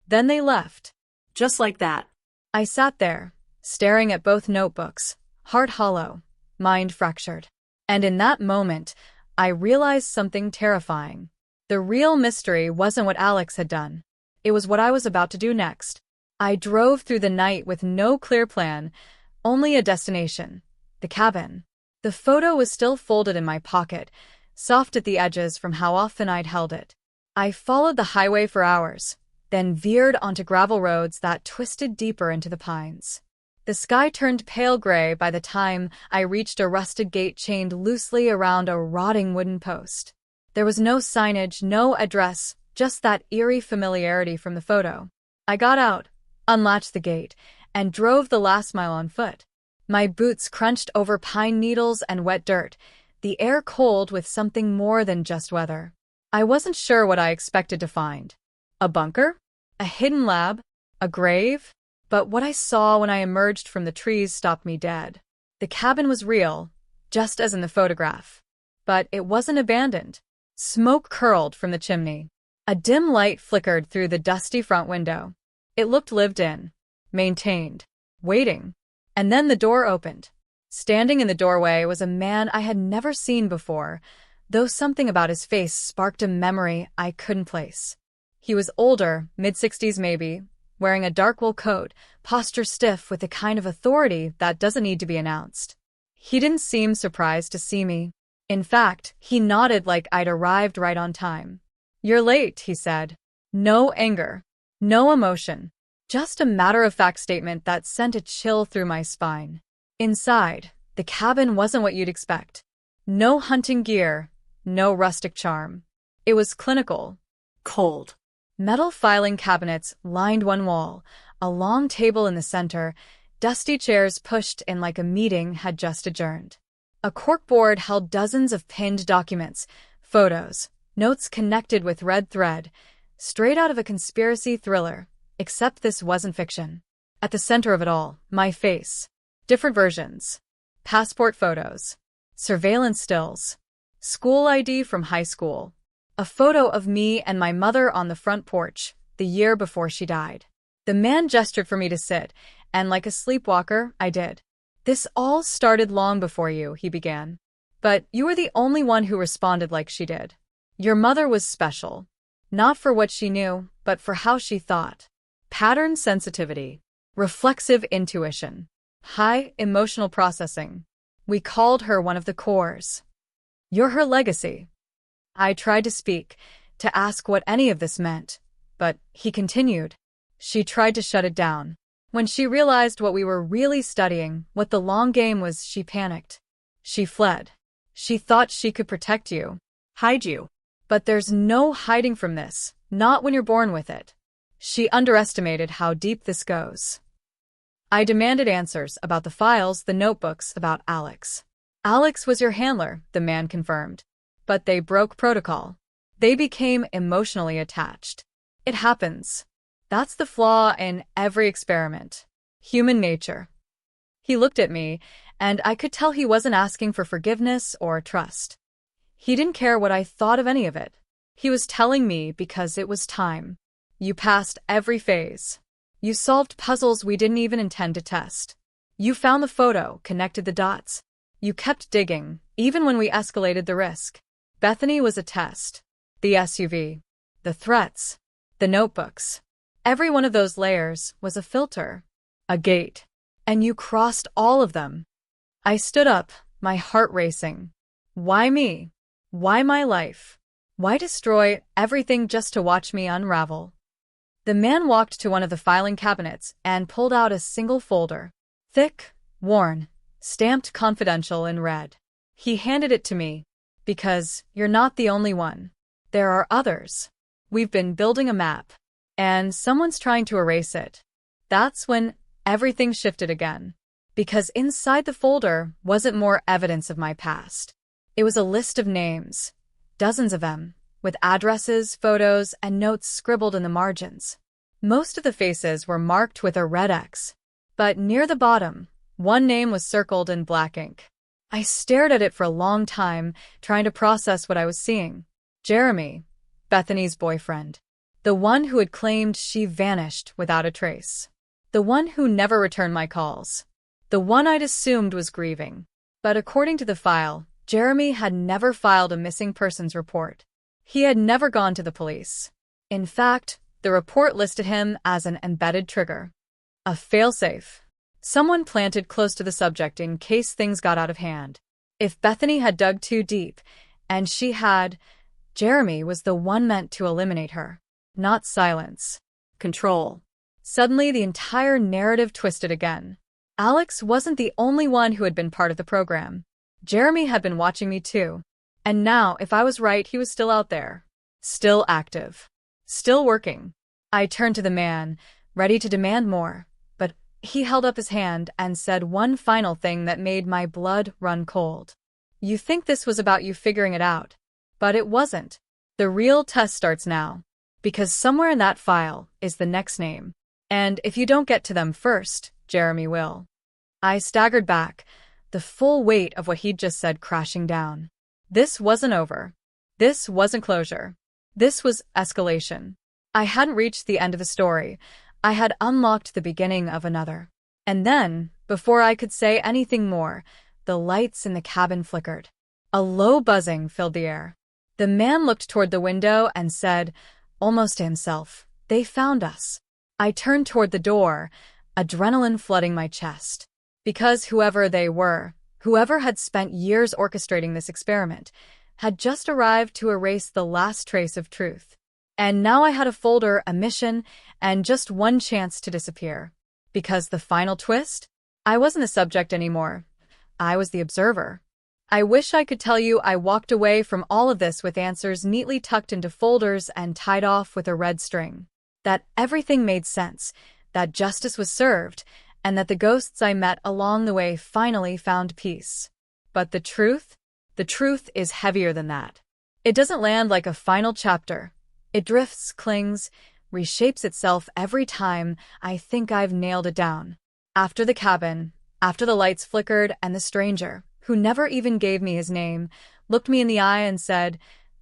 Then they left. Just like that. I sat there, staring at both notebooks, heart hollow, mind fractured. And in that moment, I realized something terrifying. The real mystery wasn't what Alex had done. It was what I was about to do next. I drove through the night with no clear plan, only a destination: the cabin. The photo was still folded in my pocket, soft at the edges from how often I'd held it. I followed the highway for hours, then veered onto gravel roads that twisted deeper into the pines. The sky turned pale gray by the time I reached a rusted gate chained loosely around a rotting wooden post. There was no signage, no address, just that eerie familiarity from the photo. I got out, unlatched the gate, and drove the last mile on foot. My boots crunched over pine needles and wet dirt, the air cold with something more than just weather. I wasn't sure what I expected to find. A bunker? A hidden lab? A grave? But what I saw when I emerged from the trees stopped me dead. The cabin was real, just as in the photograph. But it wasn't abandoned. Smoke curled from the chimney. A dim light flickered through the dusty front window. It looked lived in, maintained, waiting. And then the door opened. Standing in the doorway was a man I had never seen before, though something about his face sparked a memory I couldn't place. He was older, mid-60s maybe, wearing a dark wool coat, posture stiff with the kind of authority that doesn't need to be announced. He didn't seem surprised to see me. In fact, he nodded like I'd arrived right on time. "You're late," he said. No anger, no emotion, just a matter-of-fact statement that sent a chill through my spine. Inside, the cabin wasn't what you'd expect. No hunting gear, no rustic charm. It was clinical. Cold. Metal filing cabinets lined one wall, a long table in the center, dusty chairs pushed in like a meeting had just adjourned. A corkboard held dozens of pinned documents, photos, notes connected with red thread, straight out of a conspiracy thriller, except this wasn't fiction. At the center of it all, my face. Different versions. Passport photos. Surveillance stills. School ID from high school. A photo of me and my mother on the front porch, the year before she died. The man gestured for me to sit, and like a sleepwalker, I did. "This all started long before you," he began. "But you were the only one who responded like she did. Your mother was special. Not for what she knew, but for how she thought. Pattern sensitivity. Reflexive intuition. High emotional processing. We called her one of the cores. You're her legacy." I tried to speak, to ask what any of this meant, but he continued. "She tried to shut it down. When she realized what we were really studying, what the long game was, she panicked. She fled. She thought she could protect you. Hide you. But there's no hiding from this, not when you're born with it. She underestimated how deep this goes." I demanded answers about the files, the notebooks, about Alex. "Alex was your handler," the man confirmed. "But they broke protocol. They became emotionally attached. It happens. That's the flaw in every experiment. Human nature." He looked at me, and I could tell he wasn't asking for forgiveness or trust. He didn't care what I thought of any of it. He was telling me because it was time. You passed every phase. You solved puzzles we didn't even intend to test. You found the photo, connected the dots. You kept digging, even when we escalated the risk. Bethany was a test. The SUV. The threats. The notebooks. Every one of those layers was a filter. A gate. And you crossed all of them. I stood up, my heart racing. Why me? Why my life? Why destroy everything just to watch me unravel? The man walked to one of the filing cabinets and pulled out a single folder. Thick, worn, stamped confidential in red. He handed it to me. "Because you're not the only one. There are others. We've been building a map. And someone's trying to erase it." That's when everything shifted again. Because inside the folder wasn't more evidence of my past. It was a list of names. Dozens of them, with addresses, photos, and notes scribbled in the margins. Most of the faces were marked with a red X. But near the bottom, one name was circled in black ink. I stared at it for a long time, trying to process what I was seeing. Jeremy, Bethany's boyfriend. The one who had claimed she vanished without a trace. The one who never returned my calls. The one I'd assumed was grieving. But according to the file, Jeremy had never filed a missing persons report. He had never gone to the police. In fact, the report listed him as an embedded trigger. A failsafe. Someone planted close to the subject in case things got out of hand. If Bethany had dug too deep, and she had, Jeremy was the one meant to eliminate her. Not silence. Control. Suddenly, the entire narrative twisted again. Alex wasn't the only one who had been part of the program. Jeremy had been watching me too. And now, if I was right, he was still out there. Still active. Still working. I turned to the man, ready to demand more. But he held up his hand and said one final thing that made my blood run cold. "You think this was about you figuring it out. But it wasn't. The real test starts now. Because somewhere in that file is the next name. And if you don't get to them first, Jeremy will." I staggered back, the full weight of what he'd just said crashing down. This wasn't over. This wasn't closure. This was escalation. I hadn't reached the end of the story. I had unlocked the beginning of another. And then, before I could say anything more, the lights in the cabin flickered. A low buzzing filled the air. The man looked toward the window and said, almost to himself, "They found us." I turned toward the door, adrenaline flooding my chest. Because whoever they were, whoever had spent years orchestrating this experiment, had just arrived to erase the last trace of truth. And now I had a folder, a mission, and just one chance to disappear. Because the final twist? I wasn't the subject anymore. I was the observer. I wish I could tell you I walked away from all of this with answers neatly tucked into folders and tied off with a red string. That everything made sense, that justice was served, and that the ghosts I met along the way finally found peace. But the truth? The truth is heavier than that. It doesn't land like a final chapter. It drifts, clings, reshapes itself every time I think I've nailed it down. After the cabin, after the lights flickered and the stranger, who never even gave me his name, looked me in the eye and said,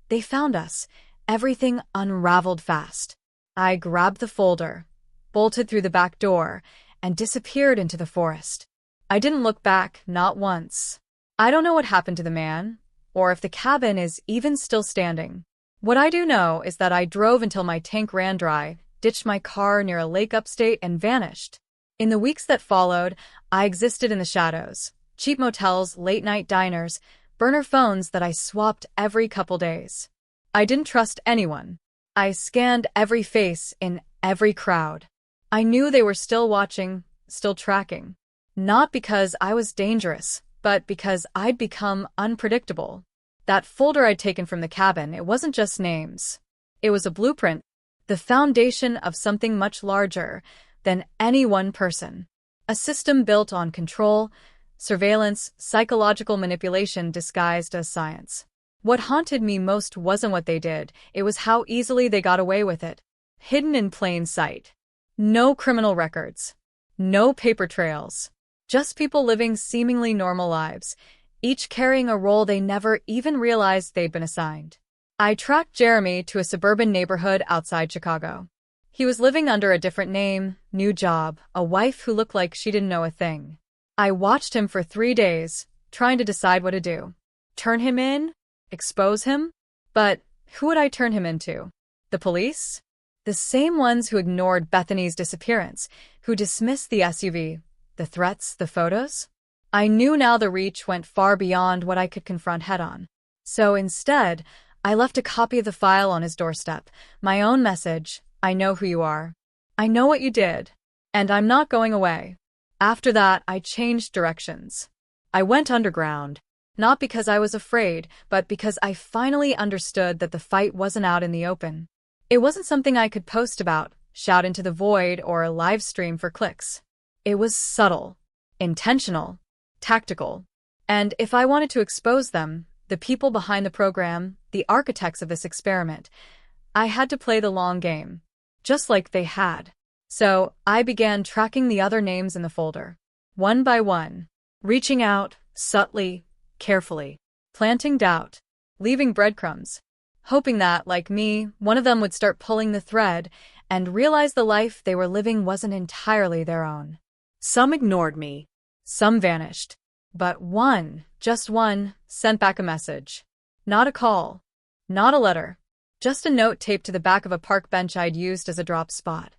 "They found us," everything unraveled fast. I grabbed the folder, bolted through the back door, and disappeared into the forest. I didn't look back, not once. I don't know what happened to the man, or if the cabin is even still standing. What I do know is that I drove until my tank ran dry, ditched my car near a lake upstate, and vanished. In the weeks that followed, I existed in the shadows. Cheap motels, late-night diners, burner phones that I swapped every couple days. I didn't trust anyone. I scanned every face in every crowd. I knew they were still watching, still tracking. Not because I was dangerous, but because I'd become unpredictable. That folder I'd taken from the cabin, it wasn't just names. It was a blueprint, the foundation of something much larger than any one person. A system built on control, surveillance, psychological manipulation disguised as science. What haunted me most wasn't what they did, it was how easily they got away with it. Hidden in plain sight. No criminal records. No paper trails. Just people living seemingly normal lives, each carrying a role they never even realized they'd been assigned. I tracked Jeremy to a suburban neighborhood outside Chicago. He was living under a different name, new job, a wife who looked like she didn't know a thing. I watched him for 3 days, trying to decide what to do. Turn him in? Expose him? But who would I turn him into? The police? The same ones who ignored Bethany's disappearance, who dismissed the SUV, the threats, the photos? I knew now the reach went far beyond what I could confront head-on. So instead, I left a copy of the file on his doorstep, my own message, "I know who you are. I know what you did. And I'm not going away." After that, I changed directions. I went underground, not because I was afraid, but because I finally understood that the fight wasn't out in the open. It wasn't something I could post about, shout into the void, or live stream for clicks. It was subtle, intentional, tactical. And if I wanted to expose them, the people behind the program, the architects of this experiment, I had to play the long game, just like they had. So I began tracking the other names in the folder, one by one, reaching out, subtly, carefully, planting doubt, leaving breadcrumbs, hoping that, like me, one of them would start pulling the thread and realize the life they were living wasn't entirely their own. Some ignored me. Some vanished. But one, just one, sent back a message. Not a call. Not a letter. Just a note taped to the back of a park bench I'd used as a drop spot.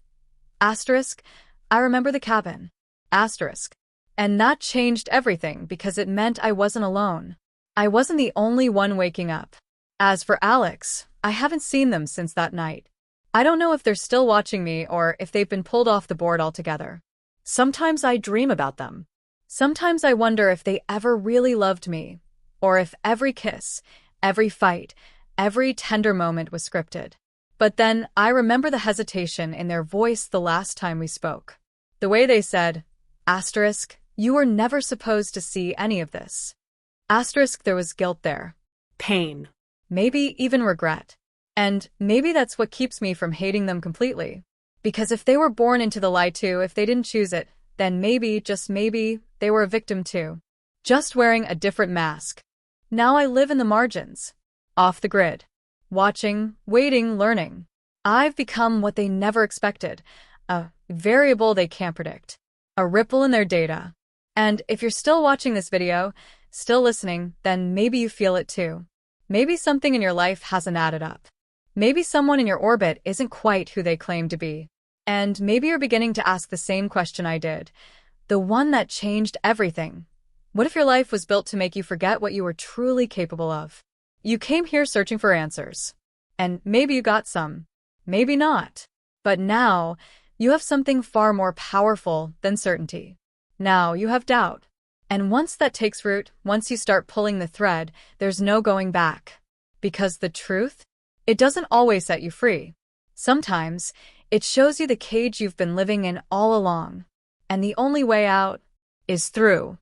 Asterisk, I remember the cabin. Asterisk. And that changed everything because it meant I wasn't alone. I wasn't the only one waking up. As for Alex, I haven't seen them since that night. I don't know if they're still watching me or if they've been pulled off the board altogether. Sometimes I dream about them. Sometimes I wonder if they ever really loved me, or if every kiss, every fight, every tender moment was scripted. But then I remember the hesitation in their voice the last time we spoke. The way they said, asterisk, you were never supposed to see any of this. Asterisk, there was guilt there. Pain. Maybe even regret. And maybe that's what keeps me from hating them completely. Because if they were born into the lie too, if they didn't choose it, then maybe, just maybe, they were a victim too. Just wearing a different mask. Now I live in the margins. off the grid. Watching, waiting, learning. I've become what they never expected, a variable they can't predict, a ripple in their data. And if you're still watching this video, still listening, then maybe you feel it too. Maybe something in your life hasn't added up. Maybe someone in your orbit isn't quite who they claim to be. And maybe you're beginning to ask the same question I did, the one that changed everything. What if your life was built to make you forget what you were truly capable of? You came here searching for answers. And maybe you got some. Maybe not. But now, you have something far more powerful than certainty. Now you have doubt. And once that takes root, once you start pulling the thread, there's no going back. Because the truth? It doesn't always set you free. Sometimes, it shows you the cage you've been living in all along. And the only way out is through.